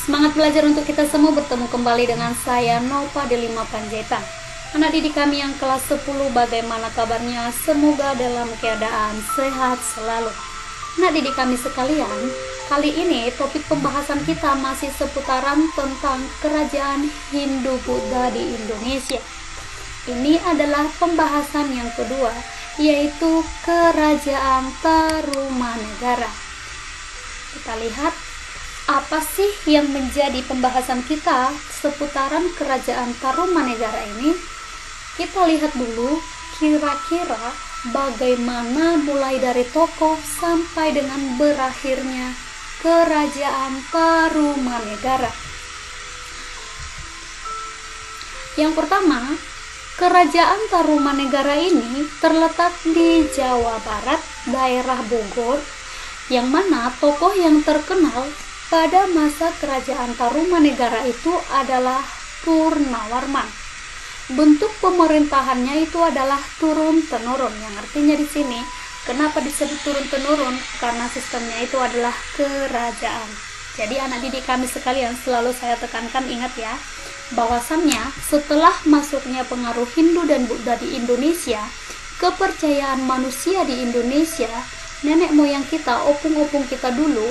Semangat belajar untuk kita semua, bertemu kembali dengan saya Nova Delima Panjaitan. Anak didik kami yang kelas 10, bagaimana kabarnya? Semoga dalam keadaan sehat selalu. Anak didik kami sekalian, kali ini topik pembahasan kita masih seputaran tentang kerajaan Hindu Buddha di Indonesia. Ini adalah pembahasan yang kedua, yaitu kerajaan Tarumanegara. Kita lihat apa sih yang menjadi pembahasan kita seputaran kerajaan Tarumanegara ini. Kita lihat dulu kira-kira bagaimana mulai dari tokoh sampai dengan berakhirnya kerajaan Tarumanegara. Yang pertama, kerajaan Tarumanegara ini terletak di Jawa Barat, daerah Bogor, yang mana tokoh yang terkenal pada masa kerajaan Tarumanegara itu adalah Purnawarman. Bentuk pemerintahannya itu adalah turun-temurun, yang artinya di sini kenapa disebut turun-temurun? Karena sistemnya itu adalah kerajaan. Jadi anak didik kami sekalian, selalu saya tekankan, ingat ya, bahwasannya setelah masuknya pengaruh Hindu dan Buddha di Indonesia, kepercayaan manusia di Indonesia, nenek moyang kita, opung-opung kita dulu,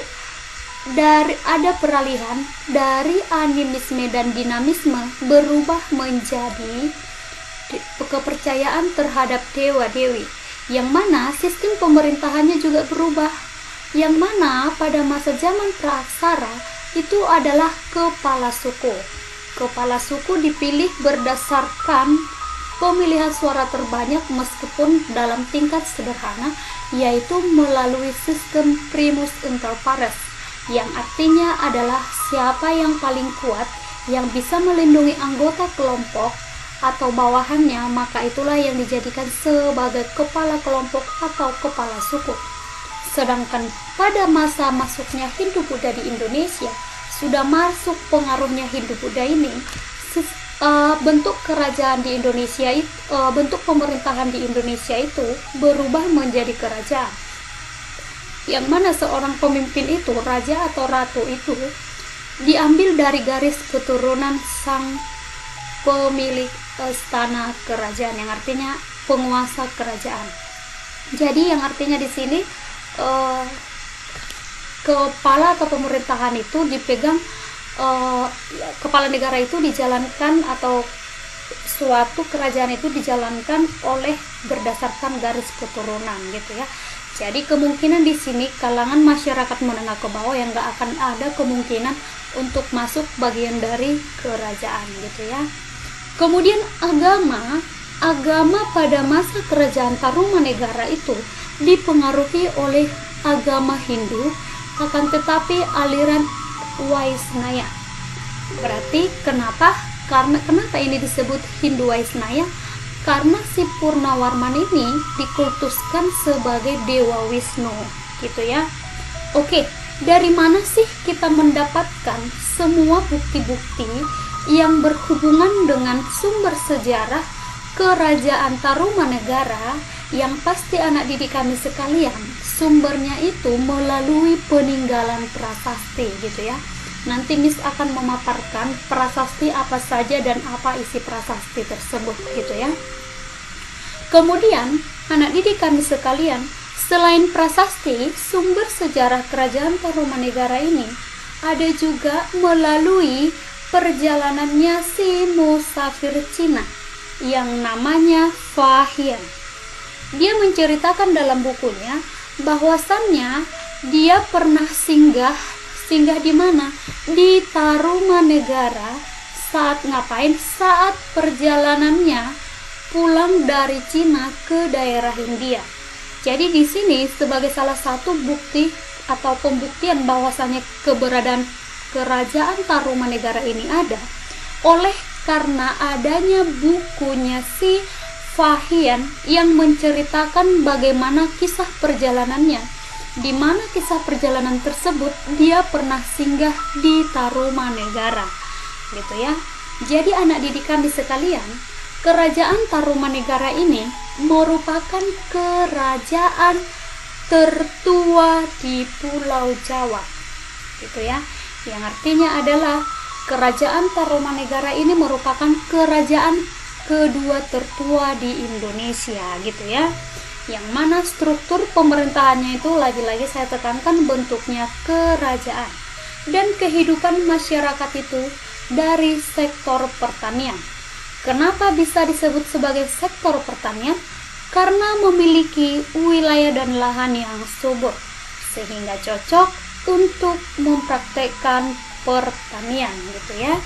ada peralihan dari animisme dan dinamisme berubah menjadi kepercayaan terhadap dewa-dewi, yang mana sistem pemerintahannya juga berubah, yang mana pada masa zaman praaksara itu adalah kepala suku. Kepala suku dipilih berdasarkan pemilihan suara terbanyak meskipun dalam tingkat sederhana, yaitu melalui sistem primus inter pares, yang artinya adalah siapa yang paling kuat, yang bisa melindungi anggota kelompok atau bawahannya, maka itulah yang dijadikan sebagai kepala kelompok atau kepala suku. Sedangkan pada masa masuknya Hindu Buddha di Indonesia, sudah masuk pengaruhnya Hindu Buddha ini, bentuk kerajaan di Indonesia itu, bentuk pemerintahan di Indonesia itu berubah menjadi kerajaan, yang mana seorang pemimpin itu, raja atau ratu itu, diambil dari garis keturunan sang pemilik istana kerajaan, yang artinya penguasa kerajaan. Jadi yang artinya di sini kepala atau pemerintahan itu dipegang, kepala negara itu dijalankan, atau suatu kerajaan itu dijalankan oleh berdasarkan garis keturunan gitu ya. Jadi kemungkinan di sini kalangan masyarakat menengah ke bawah yang gak akan ada kemungkinan untuk masuk bagian dari kerajaan gitu ya. Kemudian agama pada masa kerajaan Tarumanegara itu dipengaruhi oleh agama Hindu, akan tetapi aliran Waisnaya. Berarti kenapa ini disebut Hindu Waisnaya? Karena si Purnawarman ini dikultuskan sebagai Dewa Wisnu gitu ya. Oke, dari mana sih kita mendapatkan semua bukti-bukti yang berhubungan dengan sumber sejarah kerajaan Tarumanegara? Yang pasti anak didik kami sekalian, sumbernya itu melalui peninggalan prasasti gitu ya. Nanti Miss akan memaparkan prasasti apa saja dan apa isi prasasti tersebut gitu ya. Kemudian anak didik kami sekalian, selain prasasti, sumber sejarah kerajaan Tarumanegara ini ada juga melalui perjalanannya si musafir Cina yang namanya Fahian. Dia menceritakan dalam bukunya bahwasannya dia pernah singgah di mana? Di Tarumanegara. Saat ngapain? Saat perjalanannya pulang dari Cina ke daerah Hindia. Jadi di sini sebagai salah satu bukti atau pembuktian bahwasannya keberadaan kerajaan Tarumanegara ini ada, oleh karena adanya bukunya si Fahian yang menceritakan bagaimana kisah perjalanannya, di mana kisah perjalanan tersebut dia pernah singgah di Tarumanegara gitu ya. Jadi anak didik kami sekalian, kerajaan Tarumanegara ini merupakan kerajaan tertua di Pulau Jawa gitu ya. yang artinya adalah kerajaan Tarumanegara ini merupakan kerajaan kedua tertua di Indonesia gitu ya, yang mana struktur pemerintahannya itu lagi-lagi saya tekankan bentuknya kerajaan, dan kehidupan masyarakat itu dari sektor pertanian. Kenapa bisa disebut sebagai sektor pertanian? Karena memiliki wilayah dan lahan yang subur sehingga cocok untuk mempraktekkan pertanian gitu ya.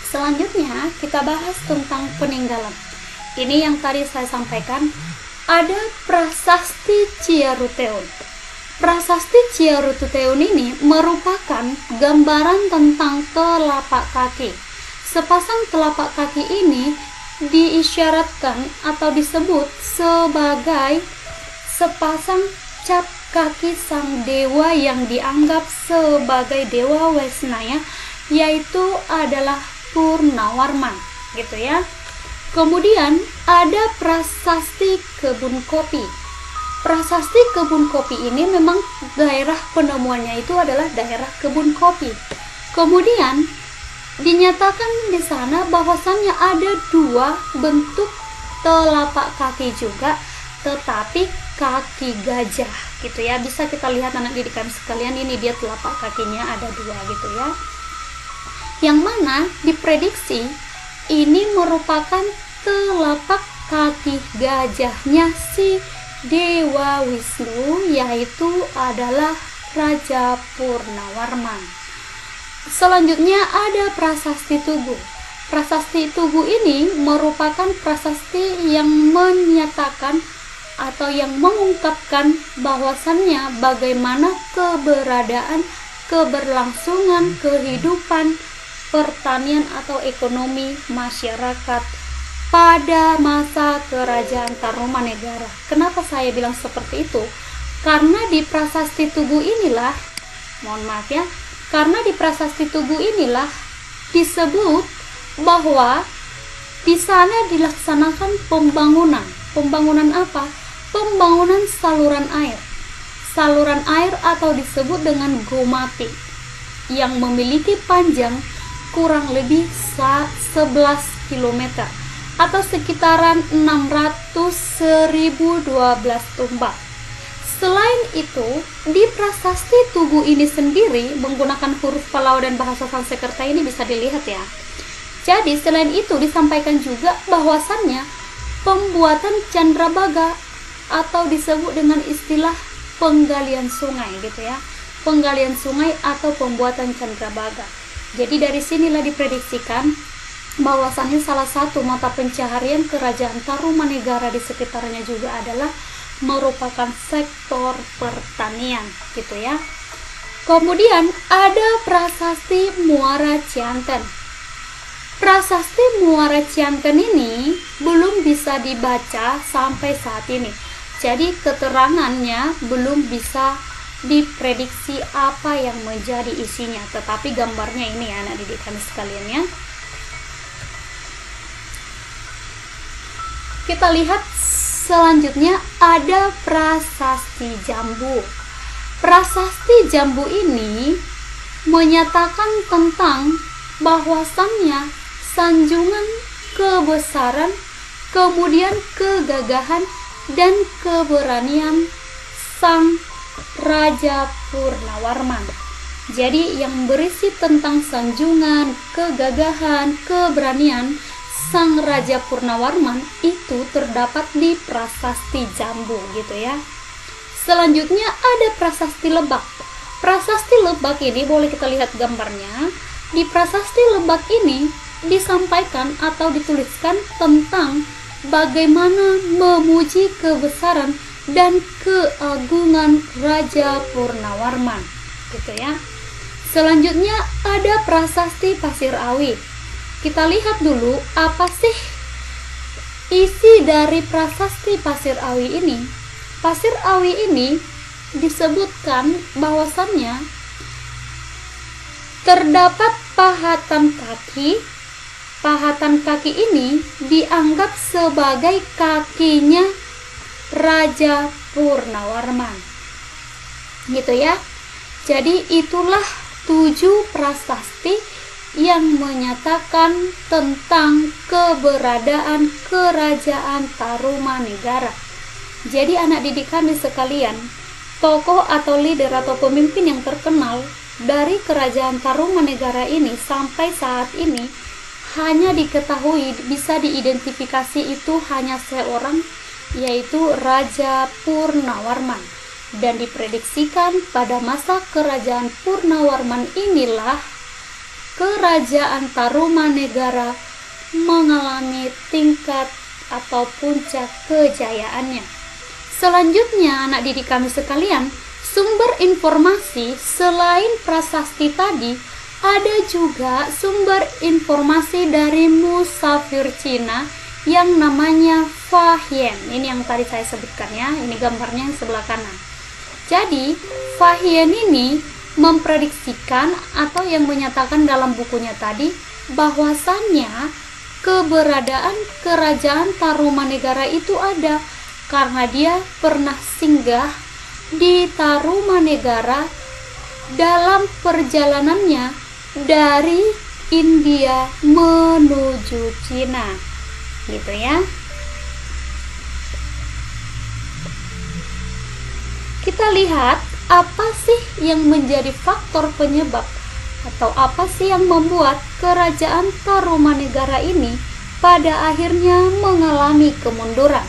Selanjutnya kita bahas tentang peninggalan. Ini yang tadi saya sampaikan, ada Prasasti Ciaruteun. Prasasti Ciaruteun ini merupakan gambaran tentang telapak kaki. Sepasang telapak kaki ini diisyaratkan atau disebut sebagai sepasang cap kaki sang dewa yang dianggap sebagai dewa Wesnaya, yaitu adalah Purnawarman gitu ya. Kemudian ada Prasasti Kebun Kopi. Prasasti Kebun Kopi ini memang daerah penemuannya itu adalah daerah kebun kopi. Kemudian dinyatakan di sana bahwasannya ada dua bentuk telapak kaki juga, tetapi kaki gajah gitu ya. Bisa kita lihat anak didik kami sekalian, ini dia telapak kakinya ada dua gitu ya, yang mana diprediksi ini merupakan telapak kaki gajahnya si Dewa Wisnu, yaitu adalah Raja Purnawarman. Selanjutnya ada Prasasti Tugu. Prasasti Tugu ini merupakan prasasti yang menyatakan atau yang mengungkapkan bahwasannya bagaimana keberadaan, keberlangsungan kehidupan pertanian atau ekonomi masyarakat pada masa kerajaan Tarumanegara. Kenapa saya bilang seperti itu? Karena di Prasasti Tugu inilah, karena di Prasasti Tugu inilah disebut bahwa di sana dilaksanakan pembangunan. Pembangunan apa? Pembangunan saluran air. Saluran air atau disebut dengan Gomati, yang memiliki panjang kurang lebih 11 km atau sekitaran 1012 tombak. Selain itu, di Prasasti Tugu ini sendiri menggunakan huruf Pallawa dan bahasa Sanskerta ini bisa dilihat ya. Jadi selain itu disampaikan juga bahwasannya pembuatan candrabaga atau disebut dengan istilah penggalian sungai gitu ya. Penggalian sungai atau pembuatan candrabaga. Jadi dari sinilah diprediksikan bahwasannya salah satu mata pencaharian kerajaan Tarumanegara di sekitarnya juga adalah merupakan sektor pertanian gitu ya. Kemudian ada Prasasti Muara Cianten. Prasasti Muara Cianten ini belum bisa dibaca sampai saat ini. Jadi keterangannya belum bisa diprediksi apa yang menjadi isinya, tetapi gambarnya ini ya anak didik kami sekalian ya. Kita lihat selanjutnya ada Prasasti Jambu. Prasasti Jambu ini menyatakan tentang bahwasannya sanjungan kebesaran, kemudian kegagahan dan keberanian sang Raja Purnawarman. Jadi yang berisi tentang sanjungan, kegagahan, keberanian sang Raja Purnawarman itu terdapat di Prasasti Jambu gitu ya. Selanjutnya ada Prasasti Lebak. Prasasti Lebak ini boleh kita lihat gambarnya. Di Prasasti Lebak ini disampaikan atau dituliskan tentang bagaimana memuji kebesaran dan keagungan Raja Purnawarman gitu ya. Selanjutnya ada Prasasti Pasir Awi. Kita lihat dulu apa sih isi dari Prasasti Pasir Awi ini. Pasir Awi ini disebutkan bahwasannya terdapat pahatan kaki. Pahatan kaki ini dianggap sebagai kakinya Raja Purnawarman gitu ya. Jadi itulah 7 prasasti yang menyatakan tentang keberadaan kerajaan Tarumanegara. Jadi anak didik kami sekalian, tokoh atau leader atau pemimpin yang terkenal dari kerajaan Tarumanegara ini sampai saat ini hanya diketahui, bisa diidentifikasi itu hanya seorang, yaitu Raja Purnawarman. Dan diprediksikan pada masa kerajaan Purnawarman inilah kerajaan Tarumanegara mengalami tingkat atau puncak kejayaannya. Selanjutnya anak didik kami sekalian, sumber informasi selain prasasti tadi, ada juga sumber informasi dari musafir Cina yang namanya Fa Hien. Ini yang tadi saya sebutkan ya, ini gambarnya yang sebelah kanan. Jadi Fa Hien ini memprediksikan atau yang menyatakan dalam bukunya tadi bahwasannya keberadaan kerajaan Tarumanegara itu ada karena dia pernah singgah di Tarumanegara dalam perjalanannya dari India menuju Cina, gitu ya. Kita lihat apa sih yang menjadi faktor penyebab atau apa sih yang membuat kerajaan Tarumanegara ini pada akhirnya mengalami kemunduran.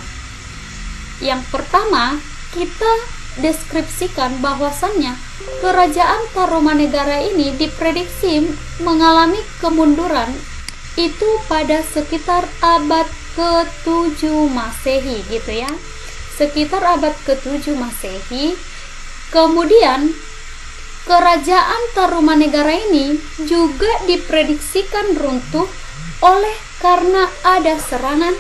Yang pertama, kita deskripsikan bahwasannya kerajaan Tarumanegara ini diprediksi mengalami kemunduran itu pada sekitar abad ke-7 Masehi, gitu ya. Sekitar abad ke-7 Masehi. Kemudian kerajaan Tarumanegara ini juga diprediksikan runtuh oleh karena ada serangan,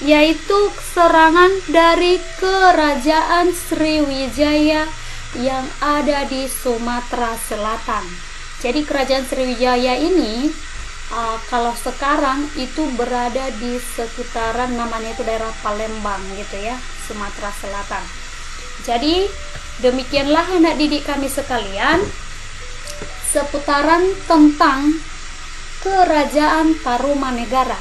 yaitu serangan dari kerajaan Sriwijaya yang ada di Sumatera Selatan. Jadi kerajaan Sriwijaya ini kalau sekarang itu berada di sekitaran namanya itu daerah Palembang, gitu ya, Sumatera Selatan. Jadi demikianlah anak didik kami sekalian seputaran tentang kerajaan Tarumanegara.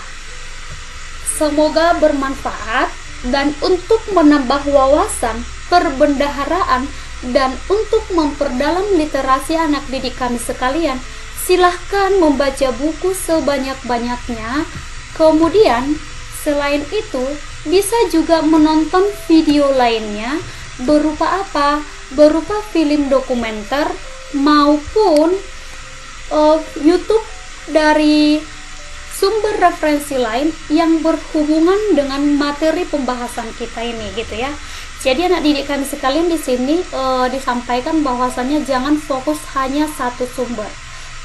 Semoga bermanfaat dan untuk menambah wawasan perbendaharaan dan untuk memperdalam literasi anak didik kami sekalian, silahkan membaca buku sebanyak-banyaknya. Kemudian selain itu bisa juga menonton video lainnya berupa apa? Berupa film dokumenter maupun YouTube dari sumber referensi lain yang berhubungan dengan materi pembahasan kita ini, gitu ya. Jadi anak didik kami sekalian di sini disampaikan bahwasannya jangan fokus hanya satu sumber.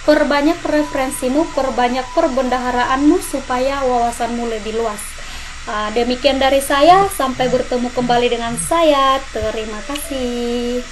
Perbanyak referensimu, perbanyak perbendaharaanmu supaya wawasanmu lebih luas. Demikian dari saya, sampai bertemu kembali dengan saya. Terima kasih.